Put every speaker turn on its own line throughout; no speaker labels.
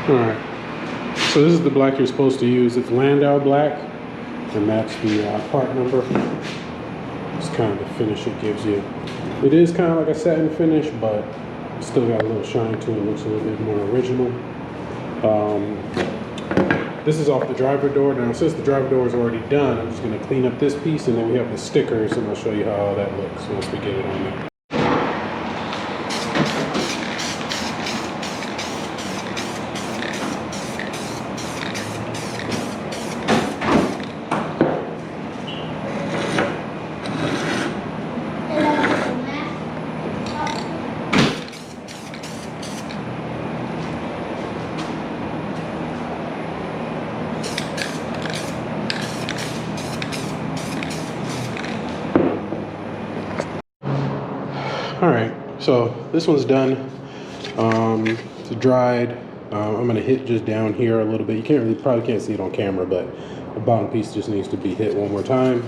All right, so this is the black you're supposed to use. It's Landau black, and that's the part number. It's kind of the finish it gives you. It is kind of like a satin finish, but still got a little shine to it. Looks a little bit more original. This is off the driver door. Now, since the driver door is already done, I'm just going to clean up this piece, and then we have the stickers, and I'll show you how that looks once we get it on there. All right, so this one's done. It's dried. I'm gonna hit just down here a little bit. You probably can't see it on camera, but the bottom piece just needs to be hit one more time.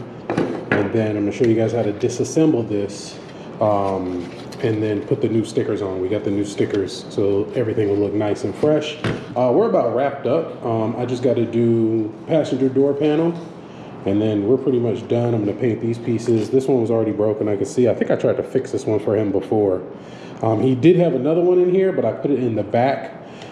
And then I'm gonna show you guys how to disassemble this and then put the new stickers on. We got the new stickers, so everything will look nice and fresh. We're about wrapped up. I just got to do passenger door panel, and then we're pretty much done. I'm gonna paint these pieces. This one was already broken, I can see. I think I tried to fix this one for him before. He did have another one in here, but I put it in the back.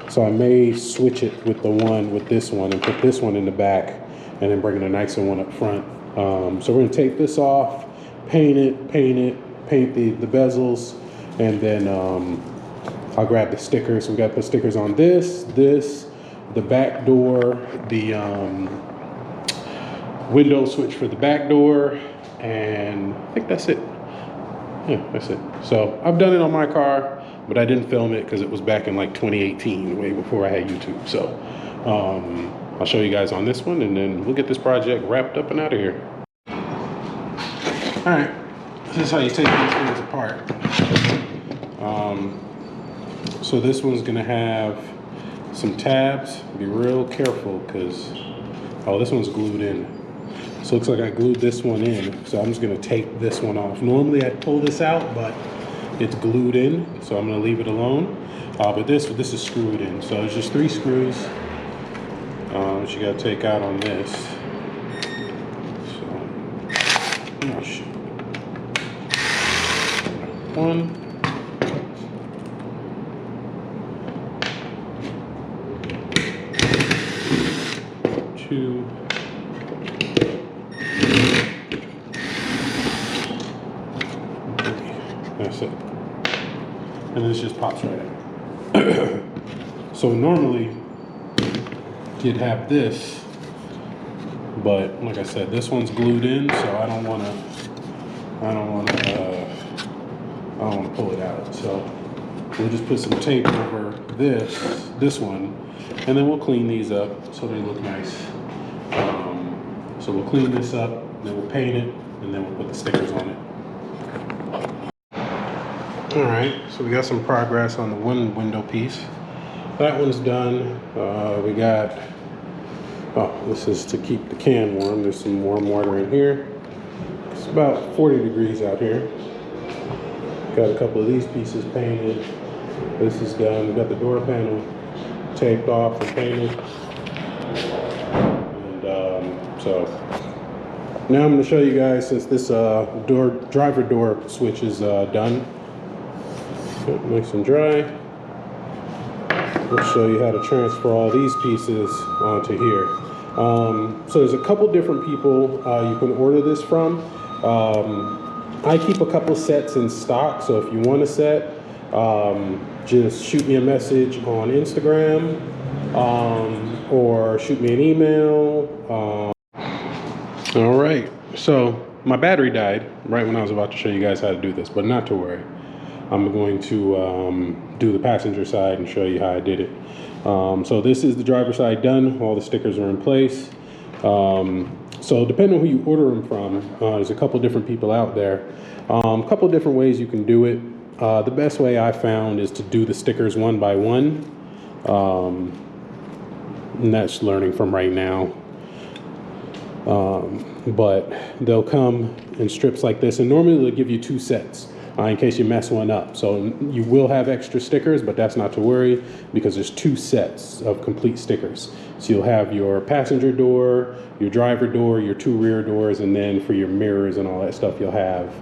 So I may switch it with the one with this one and put this one in the back and then bring in a nicer one up front. So we're gonna take this off, paint the bezels, and then I'll grab the stickers. So we got the stickers on this, the back door, the window switch for the back door, and I think that's it. Yeah, that's it. So I've done it on my car, but I didn't film it because it was back in like 2018, way before I had YouTube. So I'll show you guys on this one, and then we'll get this project wrapped up and out of here. All right, this is how you take these things apart. So this one's gonna have some tabs. Be real careful because, oh, this one's glued in. So it looks like I glued this one in. So I'm just gonna take this one off. Normally I'd pull this out, but it's glued in. So I'm gonna leave it alone. But this is screwed in. So there's just 3 screws that you gotta take out on this. So, oh shit. 1. 2. That's it. And this just pops right out. So normally you'd have this, but like I said, this one's glued in, so I don't wanna pull it out. So we'll just put some tape over this one, and then we'll clean these up so they look nice. So we'll clean this up, then we'll paint it, and then we'll put the stickers on it. All right, so we got some progress on the one window piece. That one's done. We got, oh, this is to keep the can warm. There's some warm water in here. It's about 40 degrees out here. Got a couple of these pieces painted. This is done. We got the door panel taped off and painted. And so now I'm going to show you guys, since this driver door switch is done, so nice and dry, we'll show you how to transfer all these pieces onto here. So there's a couple different people you can order this from. I keep a couple sets in stock, so if you want a set, just shoot me a message on Instagram or shoot me an email. All right, so my battery died right when I was about to show you guys how to do this, but not to worry. I'm going to do the passenger side and show you how I did it. So this is the driver's side done. All the stickers are in place. So depending on who you order them from, there's a couple different people out there. A couple different ways you can do it. The best way I found is to do the stickers one by one. And that's learning from right now. But they'll come in strips like this, and normally they'll give you 2 sets. in case you mess one up. So you will have extra stickers, but that's not to worry because there's 2 sets of complete stickers. So you'll have your passenger door, your driver door, your 2 rear doors, and then for your mirrors and all that stuff, you'll have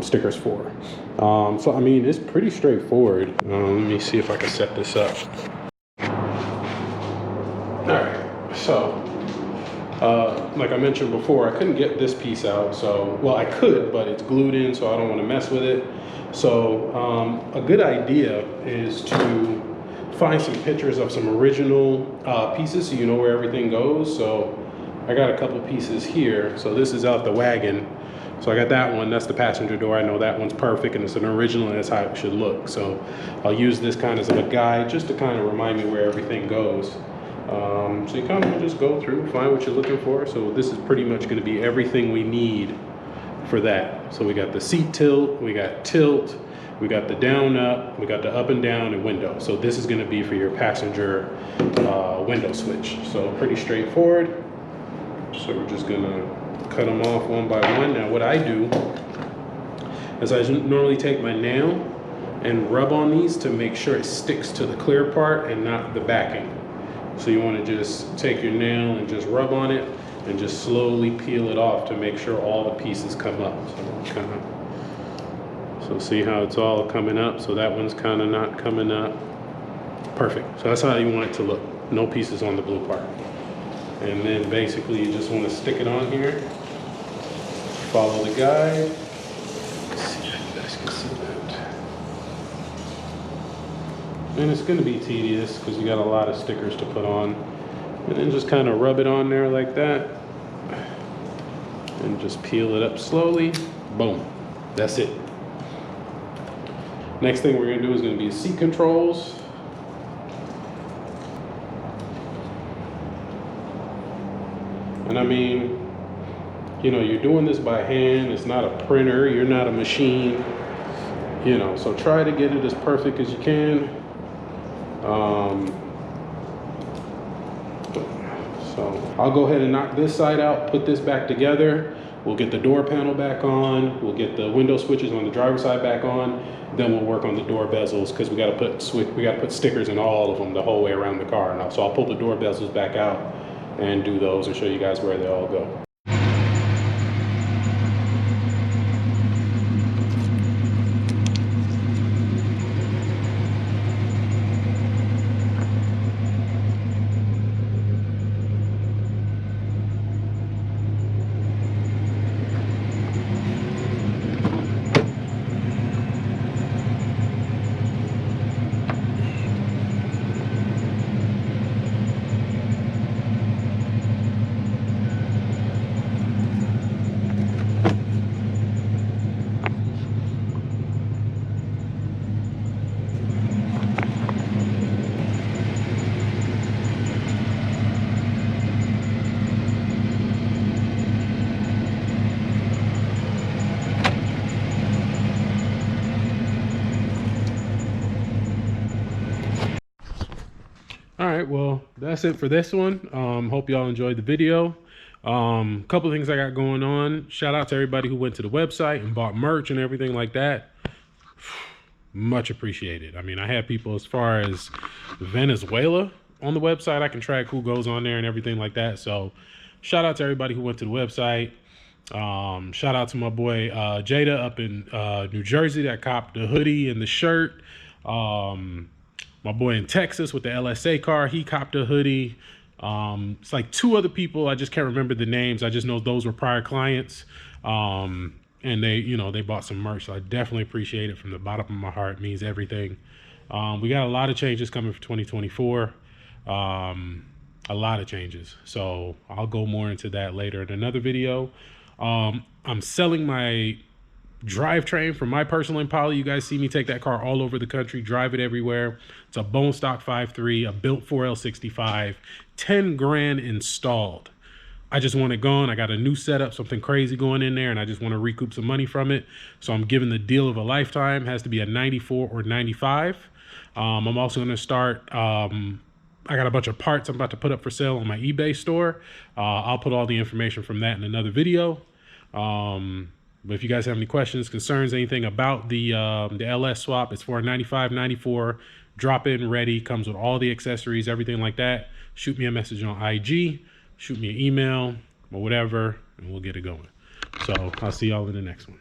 stickers for. So I mean, it's pretty straightforward. Let me see if I can set this up. All right, so like I mentioned before, I couldn't get this piece out. So, well, I could, but it's glued in, so I don't want to mess with it. So a good idea is to find some pictures of some original pieces so you know where everything goes. So I got a couple pieces here. So this is out the wagon. So I got that one, that's the passenger door. I know that one's perfect and it's an original and that's how it should look. So I'll use this kind of as a guide just to kind of remind me where everything goes. So you kind of just go through, find what you're looking for. So this is pretty much going to be everything we need for that. So we got the seat tilt, we got tilt, we got the down up, we got the up and down and window. So this is going to be for your passenger window switch. So pretty straightforward. So we're just going to cut them off one by one. Now what I do is I normally take my nail and rub on these to make sure it sticks to the clear part and not the backing. So you want to just take your nail and just rub on it and just slowly peel it off to make sure all the pieces come up. So see how it's all coming up? So that one's kind of not coming up. Perfect. So that's how you want it to look. No pieces on the blue part. And then basically you just want to stick it on here. Follow the guide. Let's see if you guys can see that. And it's going to be tedious because you got a lot of stickers to put on. And then just kind of rub it on there like that. And just peel it up slowly. Boom. That's it. Next thing we're going to do is going to be seat controls. And I mean, you know, you're doing this by hand. It's not a printer. You're not a machine. You know, so try to get it as perfect as you can. So I'll go ahead and knock this side out, put this back together. We'll get the door panel back on. We'll get the window switches on the driver's side back on. Then we'll work on the door bezels because we got to put stickers in all of them the whole way around the car. Now, so I'll pull the door bezels back out and do those and show you guys where they all go. All right, well, that's it for this one. Hope y'all enjoyed the video. Couple of things I got going on. Shout out to everybody who went to the website and bought merch and everything like that. Much appreciated. I mean, I have people as far as Venezuela on the website. I can track who goes on there and everything like that. So shout out to everybody who went to the website. Shout out to my boy Jada up in New Jersey that copped the hoodie and the shirt. My boy in Texas with the LSA car, he copped a hoodie. It's like 2 other people. I just can't remember the names. I just know those were prior clients. And they, you know, they bought some merch. So I definitely appreciate it from the bottom of my heart. It means everything. We got a lot of changes coming for 2024. A lot of changes. So I'll go more into that later in another video. I'm selling my drivetrain for my personal Impala. You guys see me take that car all over the country, drive it everywhere. It's a bone stock 5.3, a built 4L65, 10 grand installed. I just want it gone. I got a new setup, something crazy going in there, and I just want to recoup some money from it. So I'm giving the deal of a lifetime. Has to be a 94 or 95. I'm also going to start, I got a bunch of parts I'm about to put up for sale on my eBay store. I'll put all the information from that in another video. But if you guys have any questions, concerns, anything about the LS swap, it's for $95.94, drop in ready, comes with all the accessories, everything like that. Shoot me a message on IG, shoot me an email or whatever, and we'll get it going. So I'll see y'all in the next one.